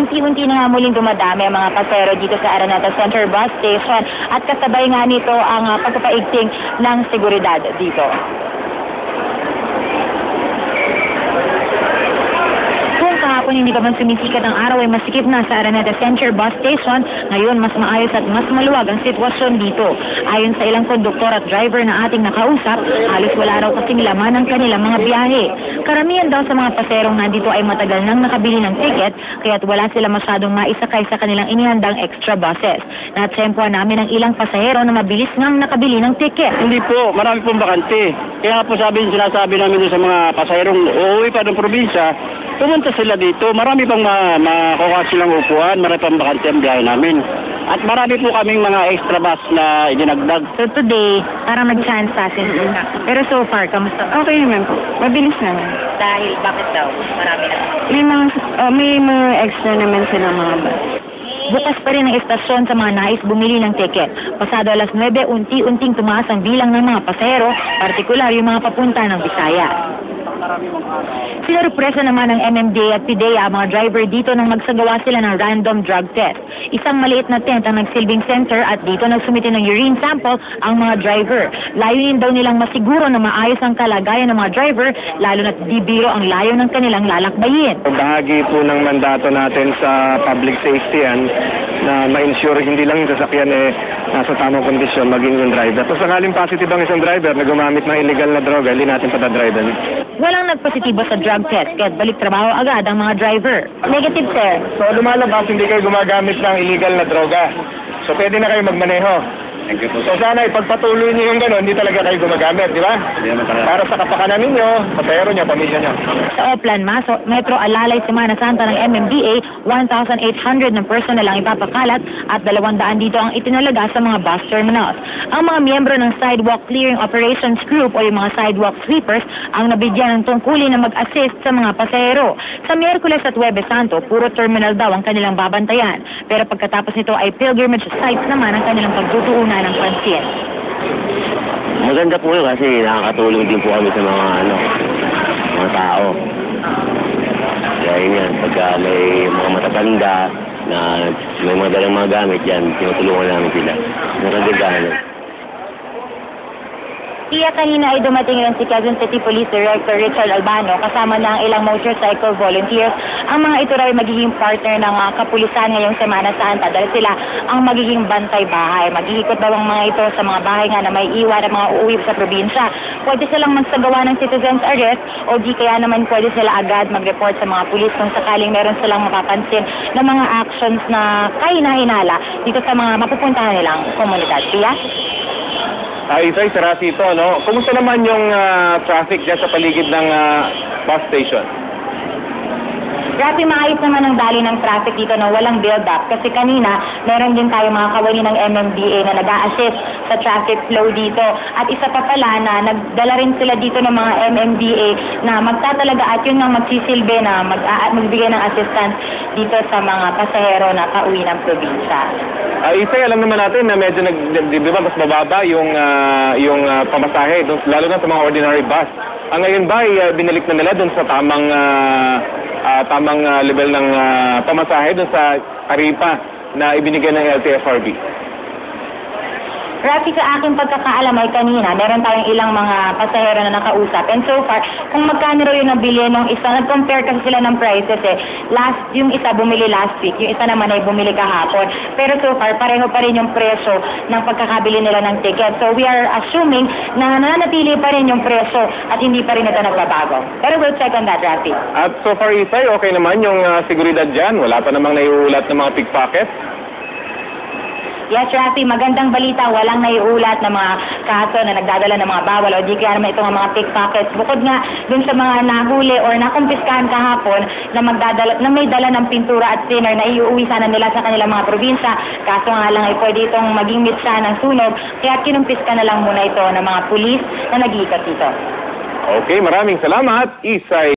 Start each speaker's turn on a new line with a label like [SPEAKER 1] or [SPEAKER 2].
[SPEAKER 1] unti-unti na nga muling dumadami ang mga pasero dito sa Araneta Center Bus Station at kasabay nga nito ang pagpapaigting ng seguridad dito. Kahapon hindi pa man sumisikat ang araw ay masikip na sa Araneta Center Bus Station. Ngayon mas maayos at mas maluwag ang sitwasyon dito. Ayon sa ilang konduktor at driver na ating nakausap, halos wala raw kasing laman ang kanilang mga biyahe. Karamihan daw sa mga paserong nandito ay matagal nang nakabili ng ticket, kaya't wala sila masyadong maisakay sa kanilang inihandang extra buses. Natsempuan namin ang ilang pasahero na mabilis ngang nakabili ng ticket.
[SPEAKER 2] Hindi po, marami pong bakante. Kaya po sinasabi namin sa mga pasaherong uuwi pa ng probinsya, pumunta sila dito. Marami pang makuha silang upuan, marami pang bakante ang biyahe namin. At marami po kaming mga extra bus na idinagdag.
[SPEAKER 1] So today, parang nag-chance passes na. Pero so far, kamusta?
[SPEAKER 3] Okay naman po. Mabilis naman.
[SPEAKER 1] Dahil, bakit daw? Marami na.
[SPEAKER 3] May mga extra naman sila mga bus.
[SPEAKER 1] Bukas pa rin ang estasyon sa mga nais bumili ng ticket. Pasado alas 9, unti-unting tumaas ang bilang ng mga pasahero, partikular yung mga papunta ng Bisaya. Sinurpresa naman ng MMDA at PIDEA ang mga driver dito nang magsagawa sila ng random drug test. Isang maliit na tent ang nagsilbing center at dito nagsumite ng urine sample ang mga driver. Layunin daw nilang masiguro na maayos ang kalagayan ng mga driver, lalo na't di biro ang layo ng kanilang lalakbayin.
[SPEAKER 4] Bahagi po ng mandato natin sa public safety yan na ma-ensure hindi lang yung sasakyan nasa tamang kondisyon, maging yung driver. So sakaling positive ang isang driver na gumamit ng illegal na droga, hindi natin patadriver.
[SPEAKER 1] Walang nagpositibo sa drug test, kaya't balik trabaho agad ang mga driver. Negative, sir.
[SPEAKER 4] So lumalabas, hindi kayo gumagamit ng illegal na droga. So pwede na kayo magmaneho. So sana ipagpatuloy niyo yung gano'n, hindi talaga kayo gumagamit, di ba? Para sa kapakanan ninyo, pasahero niyo, pamilya niyo.
[SPEAKER 1] Sa Oplan Metro Alalay, Semana Santa ng MMDA, 1,800 ng personnel ang ipapakalat at 200 dito ang itinalaga sa mga bus terminals. Ang mga miyembro ng Sidewalk Clearing Operations Group o yung mga sidewalk sweepers ang nabigyan ng tungkulin na mag-assist sa mga pasahero. Sa Miyerkules at Huwebes Santo, puro terminal daw ang kanilang babantayan. Pero pagkatapos nito ay pilgrimage sites naman ang kanilang pagtutuunan ng pansin.
[SPEAKER 2] Maganda po yun kasi nakakatulong din po kami sa mga mga tao. Kaya yan, pagka may mga matatanda na may mga dalang mga gamit yan, tinutulungan namin sila. Nakagagana.
[SPEAKER 1] Iya kanina ay dumating rin si Quezon City Police Director Richard Albano kasama na ang ilang motorcycle volunteers. Ang mga ito raw ay magiging partner ng kapulisan ngayong Semana Santa dahil sila ang magiging bantay bahay. Maghihikot daw ang mga ito sa mga bahay nga na may iwan at mga uuwi sa probinsya. Pwede silang magsagawa ng citizen's arrest o di kaya naman pwede sila agad mag-report sa mga pulis kung sakaling meron silang mapapansin na mga actions na kahina-hinala dito sa mga mapupuntahan nilang komunidad. Pia?
[SPEAKER 4] Isay, sarasi ito, no? Kumusta naman yung traffic dyan sa paligid ng bus station?
[SPEAKER 1] Grabe, maayos naman ang dali ng traffic dito na walang build-up. Kasi kanina, meron din tayo mga kawani ng MMDA na nag-a-assist sa traffic flow dito. At isa pa pala na nagdala rin sila dito ng mga MMDA na magtatalaga at yun ang magsisilbi na magbigay ng assistance dito sa mga pasahero na pauwi ng probinsya.
[SPEAKER 4] Isay, alam naman natin na medyo di ba mas mababa yung pamasahe, lalo na sa mga ordinary bus. Ngayon ba, binalik na nila dun sa tamang level ng pamasahe dun sa taripa na ibinigay ng LTFRB?
[SPEAKER 1] Rafi, sa aking pagkakaalam ay kanina, meron tayong ilang mga pasahero na nakausap. And so far, kung magkano raw yung nabili nung isa, nag-compare kasi sila ng prices yung isa bumili last week, yung isa naman ay bumili kahapon. Pero so far, pareho pa rin yung presyo ng pagkakabili nila ng ticket. So we are assuming na nananatili pa rin yung presyo at hindi pa rin ito nagbabago. Pero we'll check on that, Rafi.
[SPEAKER 4] At so far, Isay, okay naman yung seguridad dyan? Wala pa namang naiulat ng mga pickpocket?
[SPEAKER 1] Yes, Rafi, magandang balita. Walang naiulat na mga kaso na nagdadala ng mga bawal o di kaya naman itong mga pickpockets. Bukod nga dun sa mga nahuli or nakumpiskahan kahapon na may dala ng pintura at thinner na iuwi sana nila sa kanilang mga probinsya. Kaso nga lang ay pwede itong maging mitsa ng sunog. Kaya kinumpiska na lang muna ito ng mga pulis na nag-iikot dito.
[SPEAKER 4] Okay, maraming salamat, Isay.